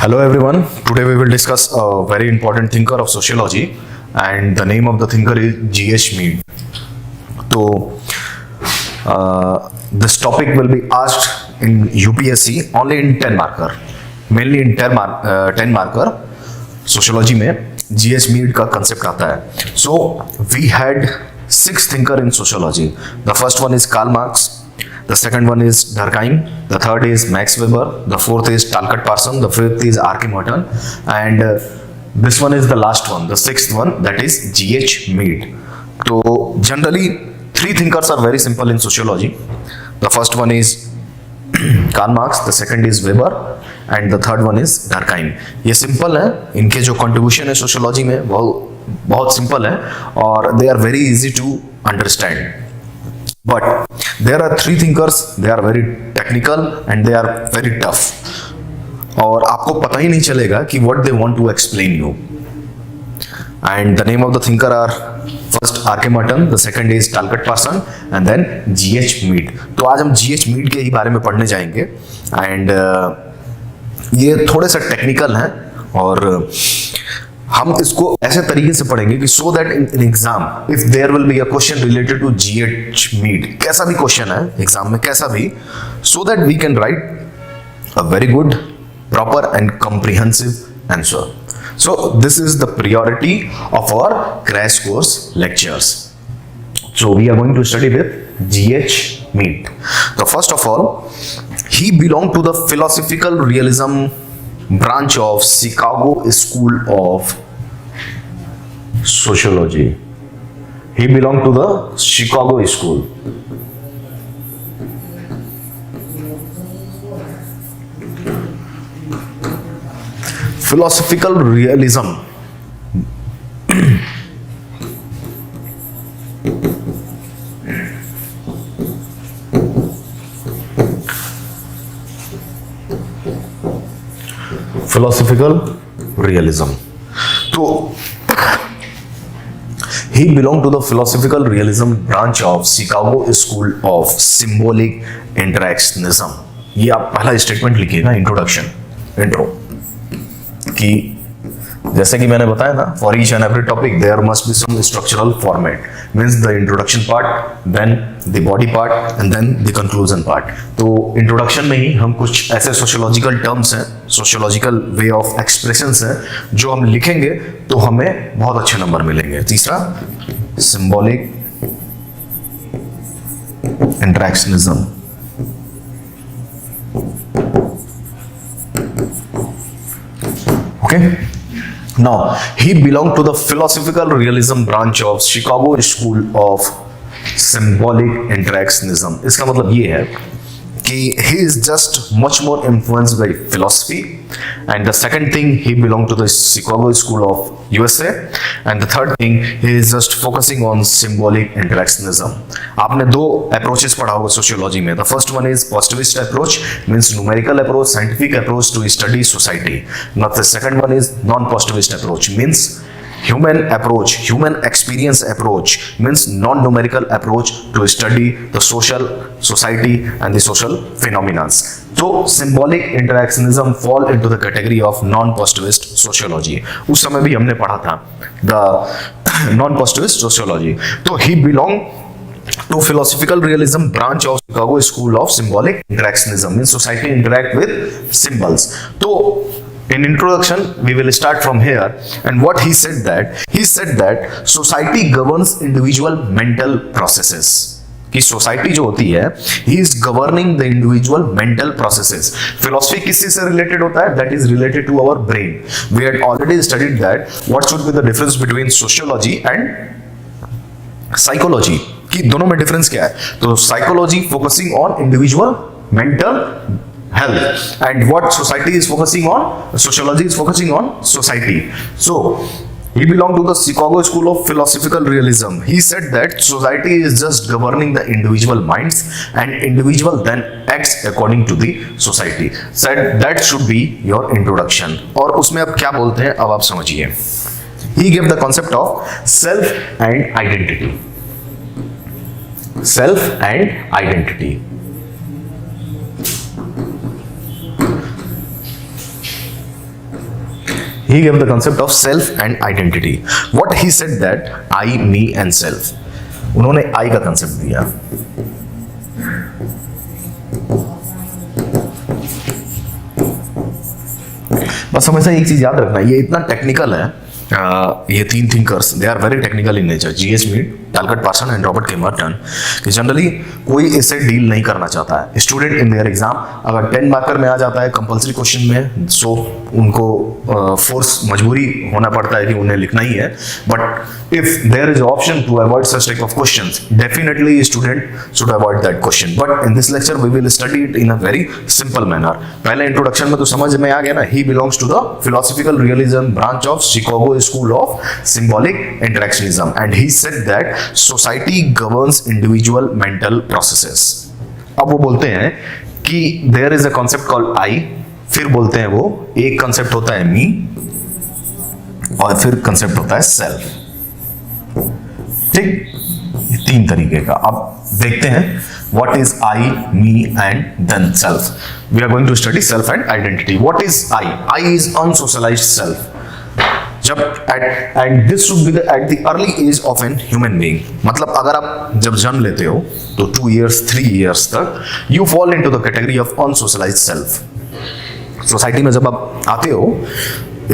Hello everyone. Today we will discuss a very important thinker of sociology, and the name of the thinker is G.H. Mead. So this topic will be asked in UPSC only in 10 marker, mainly in 10 marker. Sociology में G.H. Mead का concept आता है. So we had 6 thinker in sociology. The first one is Karl Marx. The second one is Durkheim. The third is Max Weber. The fourth is Talcott Parsons. The fifth is R.K. Merton. And this one is the last one, the sixth one, that is G.H. Mead. So generally, 3 thinkers are very simple in sociology. The first one is Karl Marx, the second is Weber, and the third one is Durkheim. ये simple है, इनके जो contribution है sociology में वो बहुत simple है और they are very easy to understand. But there are 3 thinkers, they are very technical and they are very tough. और आपको पता ही नहीं चलेगा कि what they want to explain you. And the name of the thinker are first R.K. Merton, the second is Talcott Parsons, and then G.H. Mead. तो आज हम G.H. Mead के ही बारे में पढ़ने जाएंगे. And ये थोड़े से टेक्निकल हैं और हम इसको ऐसे तरीके से पढ़ेंगे कि so that in exam if there will be a question related to G.H. Mead, कैसा भी क्वेश्चन है एग्जाम में, कैसा भी, so that we can write a very good proper and comprehensive answer. So this is the priority of our crash course lectures. So we are going to study with G.H. Mead. तो first of all, he belong to the philosophical realism branch of Chicago School of Sociology. He belonged to the Chicago School. Philosophical realism. Philosophical realism. So he belonged to the philosophical realism branch of Chicago School of Symbolic Interactionism. ये आप पहला statement लिखिएगा, introduction, intro, कि जैसे कि मैंने बताया ना, for each and every topic there must be some structural format. Means the introduction part, then the body part and then the conclusion part. तो इंट्रोडक्शन में ही हम कुछ ऐसे सोशियोलॉजिकल टर्म्स हैं, सोशियोलॉजिकल वे ऑफ एक्सप्रेशंस हैं, जो हम लिखेंगे तो हमें बहुत अच्छे नंबर मिलेंगे. तीसरा, symbolic interactionism. Okay. Now, he belonged to the philosophical realism branch of Chicago School of Symbolic Interactionism. इसका मतलब ये है कि he is just much more influenced by philosophy, and the second thing, he belonged to the Chicago School of USA, and the third thing, he is just focusing on symbolic interactionism. आपने 2 approaches पढ़ा होगा sociology में. The first one is positivist approach, means numerical approach, scientific approach to study society. Now the second one is non-positivist approach, means human approach, human experience approach, means non-numerical approach to study the society and the social phenomena. So symbolic interactionism fall into the category of non-positivist sociology. उस समय भी हमने पढ़ा था the non-positivist sociology. तो he belonged to philosophical realism branch of Chicago School of Symbolic Interactionism, means society interact with symbols. तो in introduction we will start from here, and what he said that society governs individual mental processes. कि society जो होती है, he is governing the individual mental processes. philosophy किस चीज से related होता है? that is related to our brain. We had already studied that what should be the difference between sociology and psychology, कि दोनों में डिफरेंस क्या है. तो psychology focusing on individual mental health, and what society is focusing on, sociology is focusing on society. So he belonged to the Chicago School of Philosophical Realism. He said that society is just governing the individual minds, and individual then acts according to the society. Said that should be your introduction. और उसमें अब क्या बोलते हैं, अब आप समझिए. He gave the concept of self and identity. Self and identity. he gave the concept of self and identity. What he said that I, me and self. उन्होंने I का concept दिया. बस हमेशा एक चीज याद रखना, ये इतना टेक्निकल है. ये तीन thinkers they are very technical in nature, GS Mead, Talcott Parson and Robert K Merton, कि जनरली कोई इससे डील नहीं करना चाहता है. स्टूडेंट इन देयर एग्जाम अगर 10 मार्कर में आ जाता है कंपल्सरी क्वेश्चन में, सो उनको फोर्स मजबूरी होना पड़ता है कि उन्हें लिखना ही है. But if there is option to avoid such type of questions, definitely student should avoid that question. But in this lecture we will study it in a very simple manner. पहले इंट्रोडक्शन में तो समझ में आ गया ना, he belongs to the philosophical realism branch of Chicago school of symbolic interactionism, and he said that society governs individual mental processes. अब वो बोलते हैं कि there is a concept called I, फिर बोलते हैं वो एक कॉन्सेप्ट होता है मी, और फिर कॉन्सेप्ट होता है सेल्फ. ठीक, तीन तरीके का. अब देखते हैं what is I, me and then self. We are going to study self and identity. What is I? I is unsocialised self. जब and this should be at the early age of an human being. मतलब अगर आप जब जन्म लेते हो तो 2 years 3 years तक you fall into the category of unsocialised self. Society में जब आप आते हो,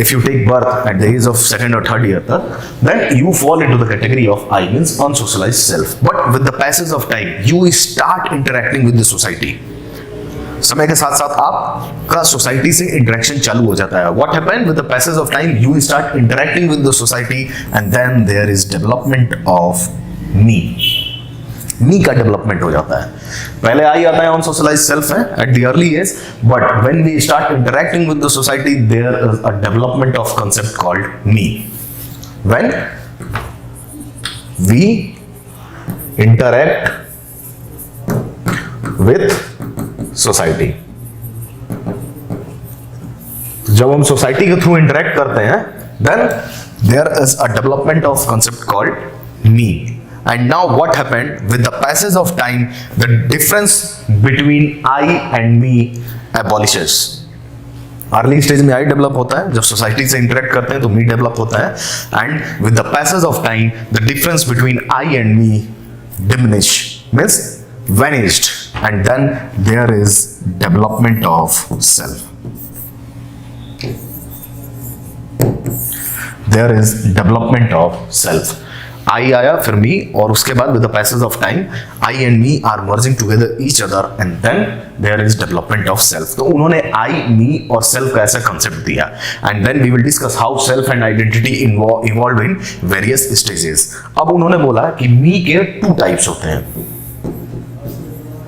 if you take birth at the age of 2nd or 3rd year तक, then you fall into the category of I, means unsocialized self. But with the passage of time, you start interacting with the society. समय के साथ साथ आपका society से interaction चालू हो जाता है. What happened with the passage of time? You start interacting with the society, and then there is development of me. मी का डेवलपमेंट हो जाता है. पहले आई आता है अनसोशलाइज्ड सेल्फ है at the early age, but when we start interacting with the society there is a development of concept called me. When we interact with society, जब हम सोसाइटी के थ्रू इंटरैक्ट करते हैं, then there is a development of concept called me. And now what happened with the passage of time, the difference between I and me abolishes. Early stage में I develop होता है, जब society से interact करते हैं तो मी develop होता है, and with the passage of time the difference between I and me diminish, means vanished, and then there is development of self. There is development of self. I आया, फिर me, और उसके बाद with the passage of time I and me are merging together each other, and then there is development of self. तो उन्होंने आई, me और self का ऐसा कंसेप्ट दिया, and then we will discuss how self and identity evolve in various stages. अब उन्होंने बोला कि मी के 2 टाइप्स होते हैं.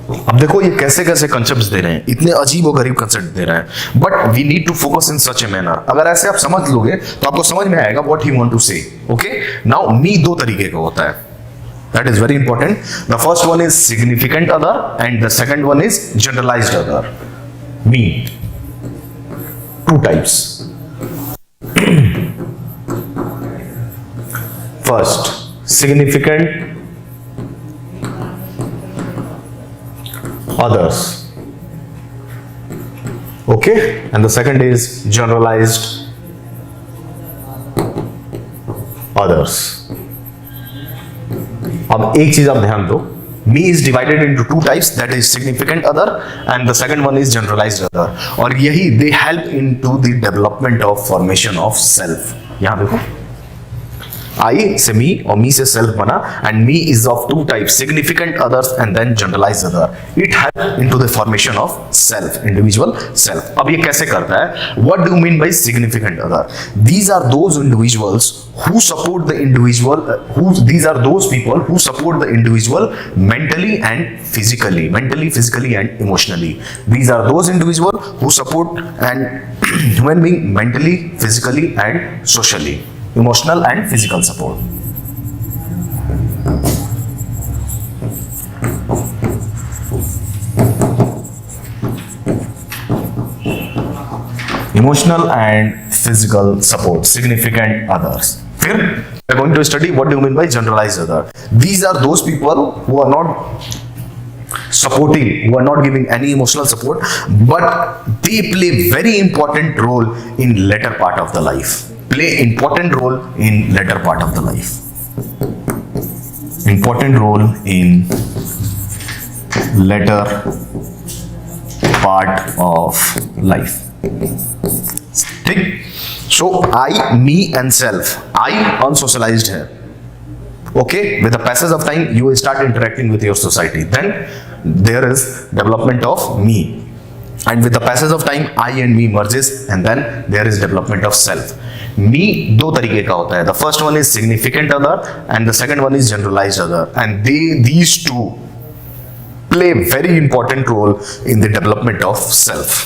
अब देखो ये कैसे कैसे कंसेप्ट्स दे रहे हैं, इतने अजीब और गरीब कंसेप्ट दे रहे हैं, but we need to focus in such a manner. अगर ऐसे आप समझ लोगे तो आपको समझ में आएगा what he want to say. Okay, now me 2 तरीके का होता है, that is very important. The first one is significant other and the second one is generalised other. Me 2 types. First, significant others, okay, and the second is generalized others. अब एक चीज आप ध्यान दो, me is divided into 2 types, that is significant other and the second one is generalized other, और यही they help into the development of formation of self. यहां देखो, आई से मी और मी से सेल्फ बना, and me is of 2 types, significant others and then generalised other. It help into the formation of self, individual self. अब ये कैसे करता है? What do you mean by significant other? These are those individuals who support the individual, these are those people who support the individual mentally and physically and emotionally. These are those individuals who support and human being mentally, physically and socially. Emotional and physical support. Emotional and physical support, significant others. फिर we are going to study what do you mean by generalized other. These are those people who are not supporting, who are not giving any emotional support, but they play very important role in later part of the life. Play important role in later part of the life. Important role in later part of life. ठीक. So I, me and self. I unsocialized है. Okay, with the passage of time you will start interacting with your society, then there is development of me, and with the passage of time I and me merges, and then there is development of self. Me दो तरीके का होता है. The first one is significant other and the second one is generalized other, and these two play very important role in the development of self.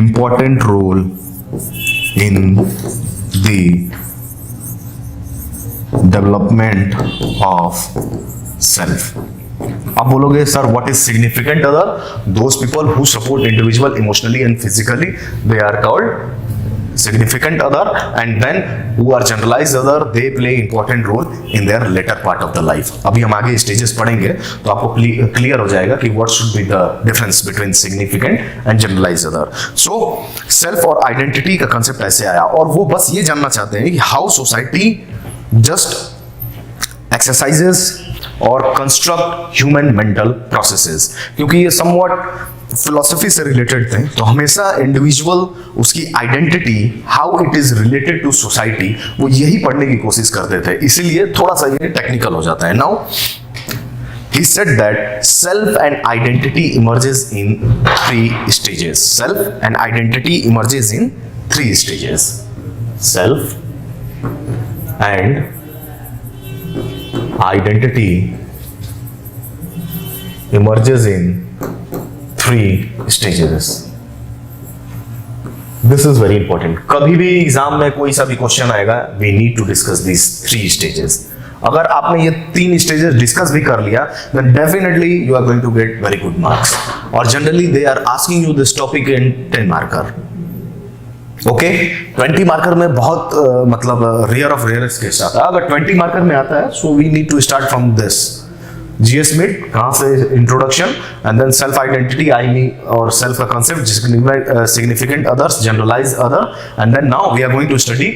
Important role in the development of self. आप बोलोगे sir what is significant other? Those people who support individual emotionally and physically, they are called significant other, and then who are generalised other, they play important role in their later part of the life. अभी हम आगे stages पढ़ेंगे तो आपको clear हो जाएगा कि what should be the difference between significant and generalised other. So self और आइडेंटिटी का कंसेप्ट ऐसे आया, और वो बस ये जानना चाहते हैं कि how society just exercises or construct human mental processes. क्योंकि ये somewhat philosophy से related थे, तो हमेशा individual उसकी identity how it is related to society वो यही पढ़ने की कोशिश करते थे, इसीलिए थोड़ा सा ये technical हो जाता है. Now he said that self and identity emerges in 3 stages. Self and identity emerges in 3 stages. Self and identity emerges in 3 stages. This is very important. कभी भी एग्जाम में कोई सा भी क्वेश्चन आएगा, we need to discuss these 3 stages. अगर आपने ये 3 स्टेजेस डिस्कस भी कर लिया, then definitely you are going to get very good marks. और generally they are asking you this topic in 10 marker. Okay, 20 marker में बहुत मतलब रेयर ऑफ रेयरेस्ट केस आता है. अगर 20 मार्कर में आता है, so we need to start from this GS Mead, कहां से introduction, and then self identity, I me और सेल्फ का concept, significant others, generalise other, and then now we are going to study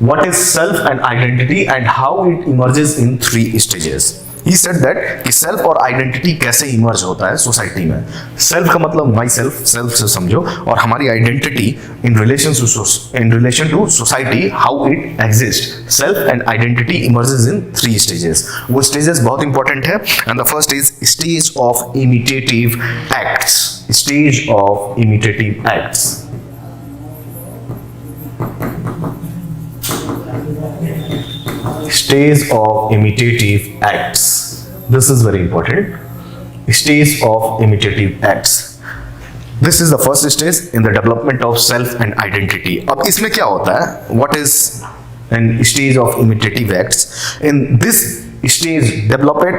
what is self and identity and how it emerges in 3 stages. He said that कि self और identity कैसे emerge होता है society में. Self का मतलब my self, self से समझो, और हमारी identity in relation to society how it exist. Self and identity emerges in 3 stages. वो स्टेजेस बहुत इंपॉर्टेंट है, and the first is stage of imitative acts. Stage of imitative acts. Stage of imitative acts. This is very important. Stage of imitative acts. This is the first stage in the development of self and identity. अब इसमें क्या होता है? What is an stage of imitative acts? In this stage developed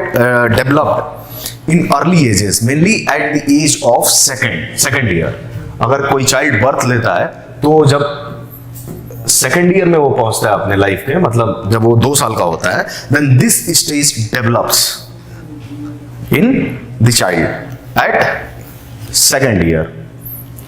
in early ages, mainly at the age of second year. अगर कोई child birth लेता है तो जब सेकेंड ईयर में वो पहुंचता है अपने लाइफ के, मतलब जब वो 2 साल का होता है, then this stage develops in the child at second year.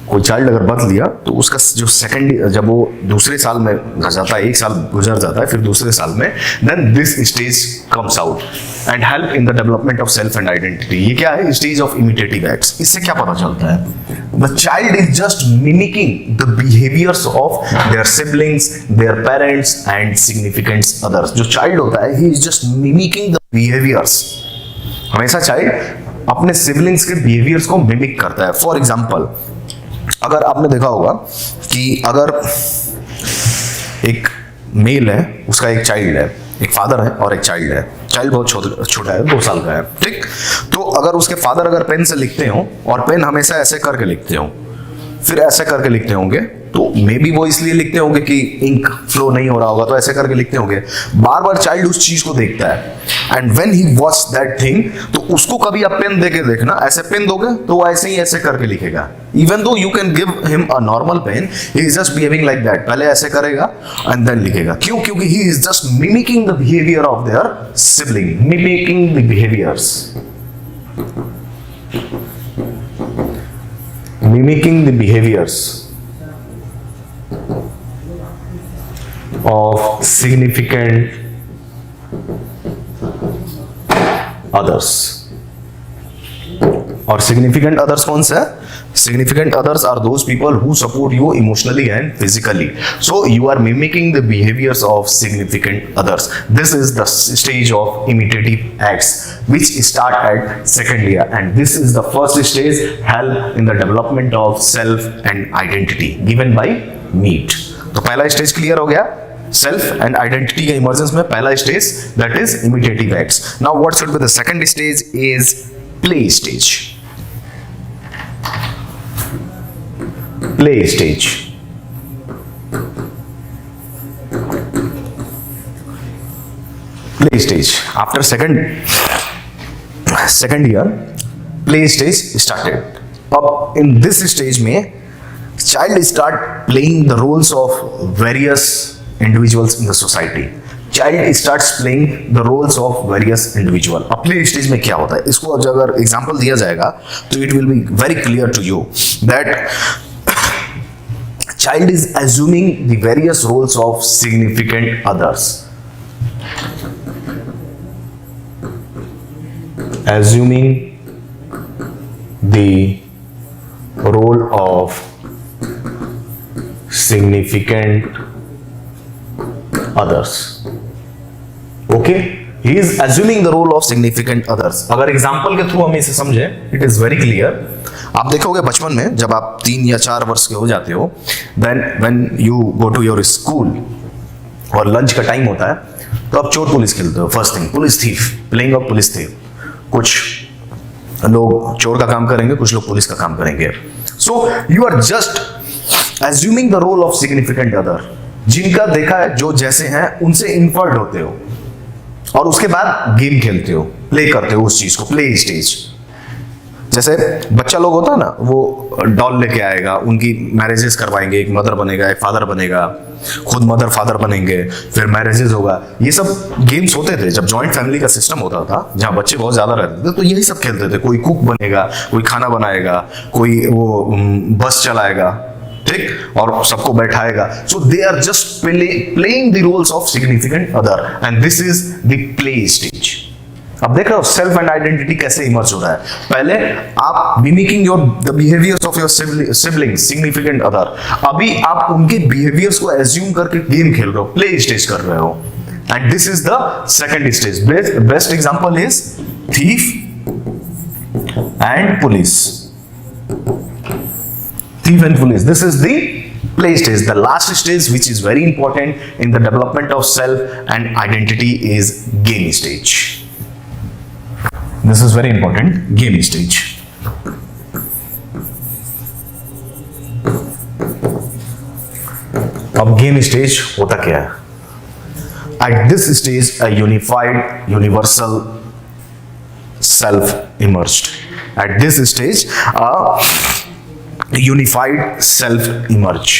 कोई चाइल्ड अगर बर्थ लिया तो उसका जो सेकेंड, जब वो दूसरे साल में घर जाता है, 1 साल गुजर जाता है, फिर दूसरे साल में, then this stage comes out and help in the development of self and identity. ये क्या है? Stage of imitative acts. इससे क्या पता चलता है? The child is just mimicking the behaviours of their siblings, their parents and significant others. जो child होता है, he is just mimicking the behaviours. हमेशा चाइल्ड अपने सिबलिंग्स के बिहेवियर्स को मिमिक करता है. फॉर एग्जाम्पल, अगर आपने देखा होगा कि अगर एक मेल है, उसका एक चाइल्ड है, एक फादर है और एक चाइल्ड है. चाइल्ड बहुत छोटा है, 2 साल का है, ठीक. तो अगर उसके फादर अगर पेन से लिखते हो और पेन हमेशा ऐसे करके लिखते हो, फिर ऐसे करके लिखते होंगे, तो मे बी वो इसलिए लिखते होंगे कि इंक फ्लो नहीं हो रहा होगा, तो ऐसे करके लिखते होंगे. बार बार चाइल्ड उस चीज को देखता है, and when he watch that thing, तो उसको कभी आप पेन देके देखना, ऐसे पेन दोगे तो वो ऐसे ही ऐसे करके लिखेगा. Even though you can give him a normal pen, he is just behaving like that. पहले ऐसे करेगा एंड देन लिखेगा. क्यों? क्योंकि he is just mimicking the behaviour of their sibling, mimicking the behaviours. mimicking the behaviors of significant others. और significant others कौन सा है? Significant others are those people who support you emotionally and physically. So you are mimicking the behaviors of significant others. This is the stage of imitative acts which start at second year, and this is the first stage help in the development of self and identity given by Mead. तो पहला stage clear हो गया, self and identity के emergence में पहला stage that is imitative acts. Now what should be the second stage is play stage. Play stage. Play stage. After second year, play stage started. अब in this stage में child start playing the roles of various individuals in the society. Child starts playing the roles of various individual. अब play stage में क्या होता है, इसको अगर example दिया जाएगा तो it will be very clear to you that child is assuming the various roles of significant others. Assuming the role of significant others. Okay? He is assuming the role of significant others. अगर example के through हम इसे समझे, it is very clear. आप देखोगे बचपन में जब आप 3 या 4 वर्ष के हो जाते हो, then when you go to your school और लंच का टाइम होता है तो आप चोर पुलिस खेलते हो. First thing police thief, playing of police thief. कुछ लोग चोर का काम करेंगे, कुछ लोग पुलिस का काम करेंगे. So you are just assuming the role of significant other. जिनका देखा है जो जैसे हैं उनसे इन्फर्ड होते हो और उसके बाद गेम खेलते हो, प्ले करते हो उस चीज को. Play stage. जैसे बच्चा लोग होता है ना, वो डॉल लेके आएगा, उनकी मैरिजेस करवाएंगे, एक मदर बनेगा, एक फादर बनेगा, खुद मदर फादर बनेंगे, फिर मैरिजेस होगा. ये सब गेम्स होते थे जब जॉइंट फैमिली का सिस्टम होता था, जहाँ बच्चे बहुत ज्यादा रहते थे, तो यही सब खेलते थे. कोई कुक बनेगा, कोई खाना बनाएगा, कोई वो बस चलाएगा, ठीक, और सबको बैठाएगा. So they are just playing the roles of significant other and this is the play stage. अब देख रहे हो सेल्फ एंड आइडेंटिटी कैसे इमर्ज हो रहा है. पहले आप mimicking your the behaviours of your siblings significant other. अभी आप उनके बिहेवियर्स को एज्यूम करके गेम खेल रहे हो, प्ले स्टेज कर रहे हो, and this is the second stage. Best example is thief and police. Thief and police. This is the play stage. The last stage, which is very important in the development of self and identity, is game stage. This is very important. Game stage. अब game stage होता क्या है? At this stage, a unified, universal self emerged. At this stage, a unified self emerge.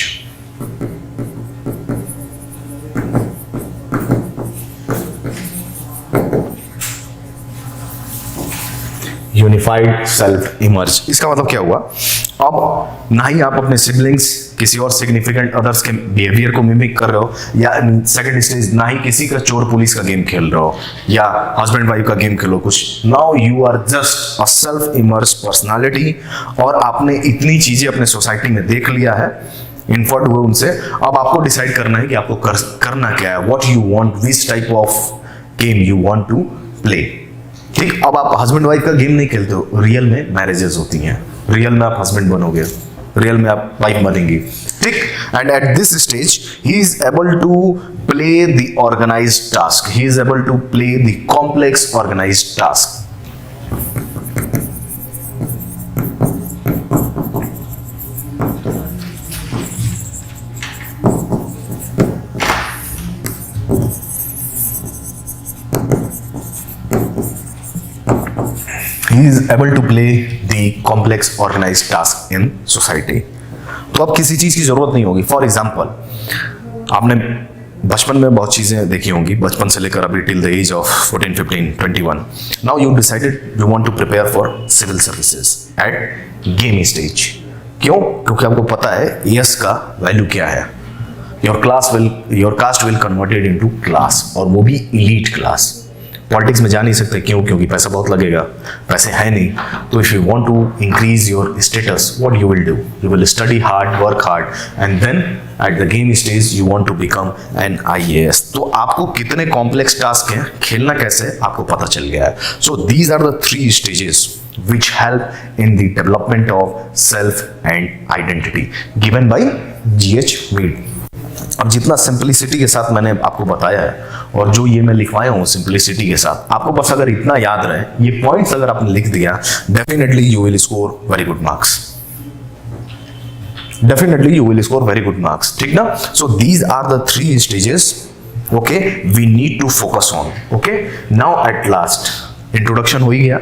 Unified self emerge. इसका मतलब क्या हुआ? अब ना ही आप अपने सिबलिंग्स किसी और सिग्निफिकेंट अदर्स के बिहेवियर को मिमिक कर रहे हो, या सेकंड स्टेज ना ही किसी का चोर पुलिस का गेम खेल रहे हो या हस्बैंड वाइफ का गेम खेलो कुछ. Now you are just a self emerge personality, और आपने इतनी चीजें अपने सोसाइटी में देख लिया है, इन्फर्ड हुए उनसे. अब आपको डिसाइड करना है कि आपको करना क्या है. What you want, which type of game you want to play. ठीक, अब आप हस्बैंड वाइफ का गेम नहीं खेलते हो, रियल में मैरिजेस होती हैं, रियल में आप हस्बैंड बनोगे, रियल में आप वाइफ बनेंगी. ठीक, and at this stage he is able to play the organised task. He is able to play the complex organised task. He is able to play the complex organized task in society. तो अब किसी चीज की जरूरत नहीं होगी. For example, आपने बचपन में बहुत चीज़ें देखी होंगी, बचपन से लेकर अभी till the age of 14, 15, 21. Now you decided you want to prepare for civil services at game stage. क्यों? क्योंकि आपको पता है यस का वैल्यू क्या है. Your cast will converted into class, और वो भी इलीट क्लास. पॉलिटिक्स में जा नहीं सकते. क्यों? क्योंकि पैसा बहुत लगेगा, पैसे है नहीं. तो if you want to increase your status, what you will do? You will study hard, work hard, and then at the game stage you want to become an IAS. तो आपको कितने कॉम्प्लेक्स टास्क हैं, खेलना कैसे आपको पता चल गया है. So these are the 3 stages which help in the development of self and identity given by G.H. Mead. अब जितना सिंप्लिसिटी के साथ मैंने आपको बताया है, और जो ये मैं लिखवाया हूँ सिंप्लिसिटी के साथ, आपको बस अगर इतना याद रहे, ये पॉइंट्स अगर आपने लिख दिया, definitely you will score very good marks. Definitely you will score very good marks. ठीक ना? So these are the 3 stages, okay, we need to focus on. Okay, now at last introduction हो ही गया.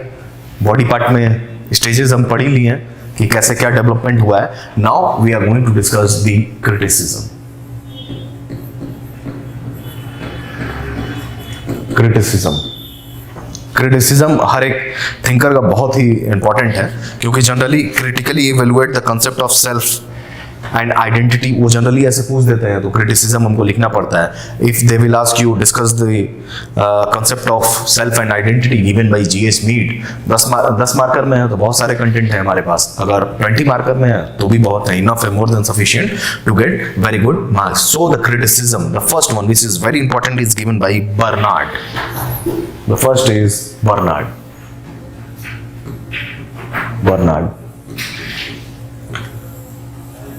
Body part में stages हम पढ़ ही लिए हैं कि कैसे क्या डेवलपमेंट हुआ है. Now we are going to discuss the criticism. Criticism हर एक थिंकर का बहुत ही इंपॉर्टेंट है, क्योंकि generally critically evaluate the concept of self and identity वो जनरली ऐसे पूछ देते हैं, तो क्रिटिसिज्म हमको लिखना पड़ता है. If they will ask you discuss the concept of self and identity given by G.H. Mead, 10 marker में है तो बहुत सारे कंटेंट है हमारे पास. अगर 20 मार्कर में है तो भी बहुत है, इनफ है, more than sufficient to get very good marks. So the criticism, the first one which is very important, is given by Bernard. The first is Bernard.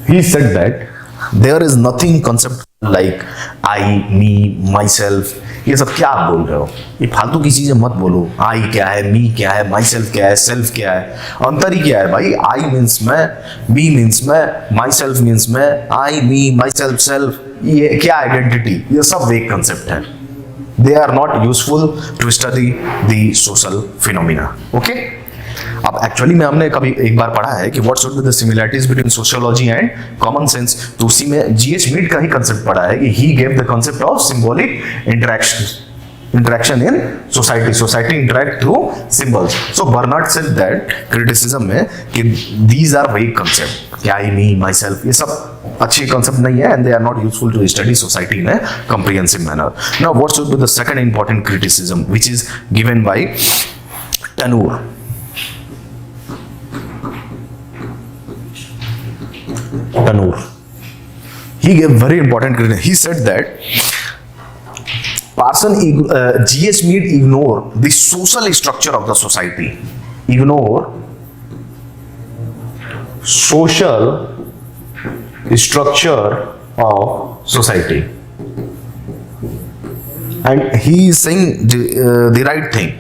He said that there is nothing concept like I, me, myself. ये सब क्या आप बोल रहे हो? ये फालतू की चीजें मत बोलो. I क्या है, me क्या है, myself क्या है, self क्या है? अंतर ही क्या है भाई? I means मैं, me means मैं, myself means मैं, I, me, myself, self. ये क्या आइडेंटिटी? ये सब वेग कंसेप्ट है. They are not useful to study the social phenomena. Okay? अब एक्चुअली में हमने कभी एक बार पढ़ा है कि what should be the similarities between sociology and common sense. तो उसी में G.H. मीड का ही कंसेप्ट पढ़ा है कि he gave the concept of symbolic interaction in society interact through symbols. So Bernard said that criticism में कि दीज आर वेग कंसेप्ट, क्या आई, मी, माई सेल्फ, ये सब अच्छे कंसेप्ट नहीं है, and they are not useful to study society in a comprehensive manner. Now what should be the second important criticism which is given by Turner. He gave very important criticism. He said that G.H. Mead ignored the social structure of the society. Ignore social structure of society. And he is saying the right thing.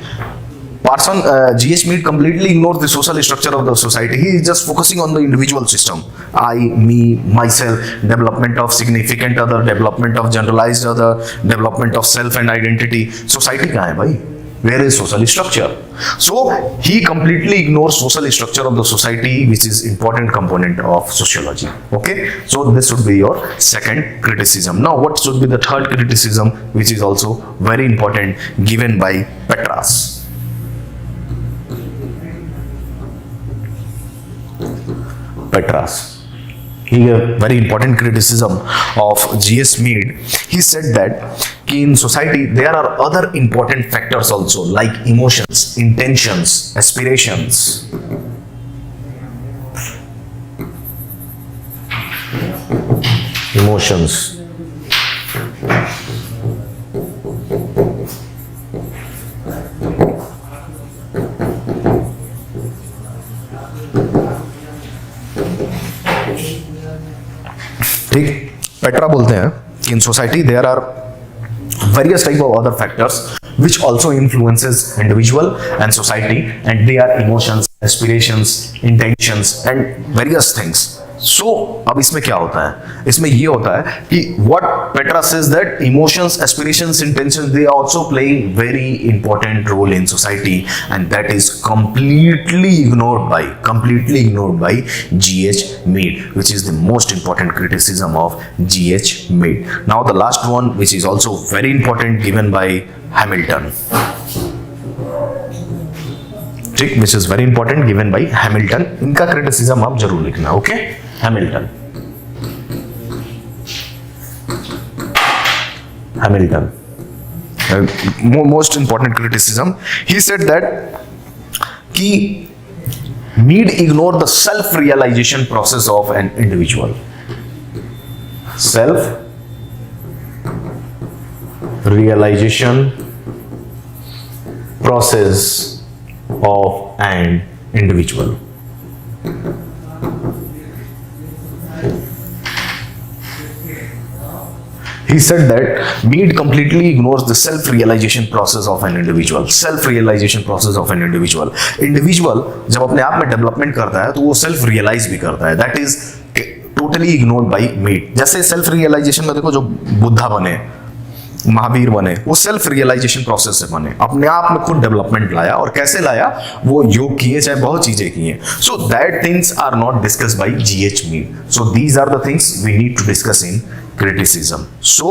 G.H. Mead completely ignored the social structure of the society. He is just focusing on the individual system. I, me, myself, development of significant other, development of generalized other, development of self and identity. Society कहाँ है भाई? Where is social structure? So he completely ignores social structure of the society, which is important component of sociology. Okay? So this should be your second criticism. Now what should be the third criticism, which is also very important, given by Petras. He gave very important criticism of G.H. Mead. He said that in society there are other important factors also, like emotions, intentions, aspirations. Emotions. ठीक, Petra बोलते हैं कि in society there are various type of other factors which also influences individual and society, and they are emotions, aspirations, intentions and various things. सो अब इसमें क्या होता है, इसमें ये होता है कि what Petra says that emotions, aspirations, intentions, they also playing very important role in society and that is completely ignored by G.H. Mead, which is the most important criticism of G.H. Mead. Now the last one, which is also very important, given by Hamilton. ठीक, which is very important, given by Hamilton. इनका criticism आप जरूर लिखना, okay? Hamilton. Most important criticism. He said that कि Mead ignored the self-realization process of an individual. Self-realization process of an individual. He said that Mead completely ignores the self-realization process of an individual. Self-realization process of an individual. Individual जब अपने आप में development करता है तो वो self realise भी करता है. That is totally ignored by Mead. जैसे सेल्फ रियलाइजेशन में देखो, जो बुद्धा बने, महावीर बने, वो सेल्फ रियलाइजेशन प्रोसेस से बने, अपने आप में खुद डेवलपमेंट लाया. और कैसे लाया? वो योग किए, चाहे बहुत चीजें किए. So that things are not discussed by G.H. Mead. So these are the things we need to discuss in criticism. So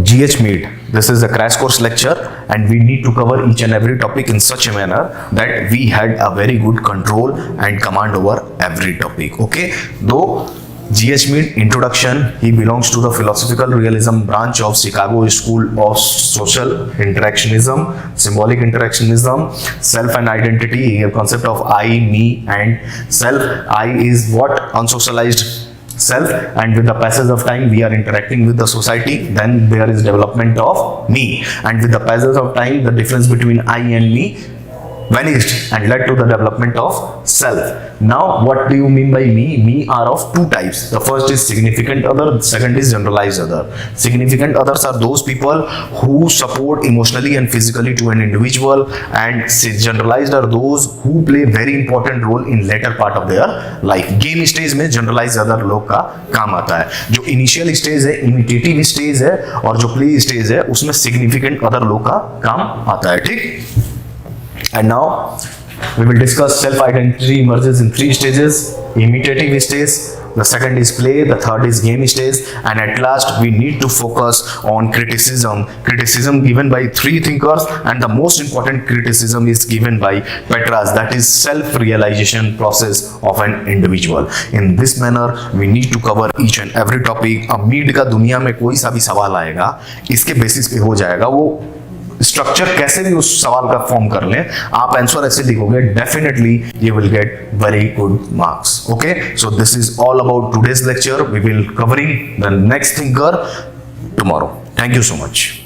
G.H. Mead, this is a crash course lecture and we need to cover each and every topic in such a manner that we had a very good control and command over every topic. Okay, though G.H. Mead, introduction, he belongs to the philosophical realism branch of Chicago School of Social Interactionism, Symbolic Interactionism, self and identity, a concept of I, me and self. I is what? Unsocialized self, and with the passage of time we are interacting with the society, then there is development of me, and with the passage of time the difference between I and me vanished and led to the development of self. Now what do you mean by me? Me are of two types. The first is significant other, second is generalized other. Significant others are those people who support emotionally and physically to an individual, and generalized are those who play very important role in later part of their life. Game stage में generalized other लोग का काम आता है. जो initial stage है, imitative stage है, और जो play stage है, उसमें significant other लोग का काम आता है. ठीक? And now we will discuss self-identity emerges in three stages: imitative stage, the second is play, the third is game stage, and at last we need to focus on criticism. Criticism given by three thinkers, and the most important criticism is given by Petras, that is self-realization process of an individual. In this manner we need to cover each and every topic. अब Mead का दुनिया में कोई सा भी सवाल आएगा, इसके बेसिस पे हो जाएगा. वो स्ट्रक्चर कैसे भी उस सवाल का फॉर्म कर लें, आप आंसर ऐसे लिखोगे, definitely you will get very good marks. Okay, so this is all about today's lecture. We will covering the next thinker tomorrow. Thank you so much.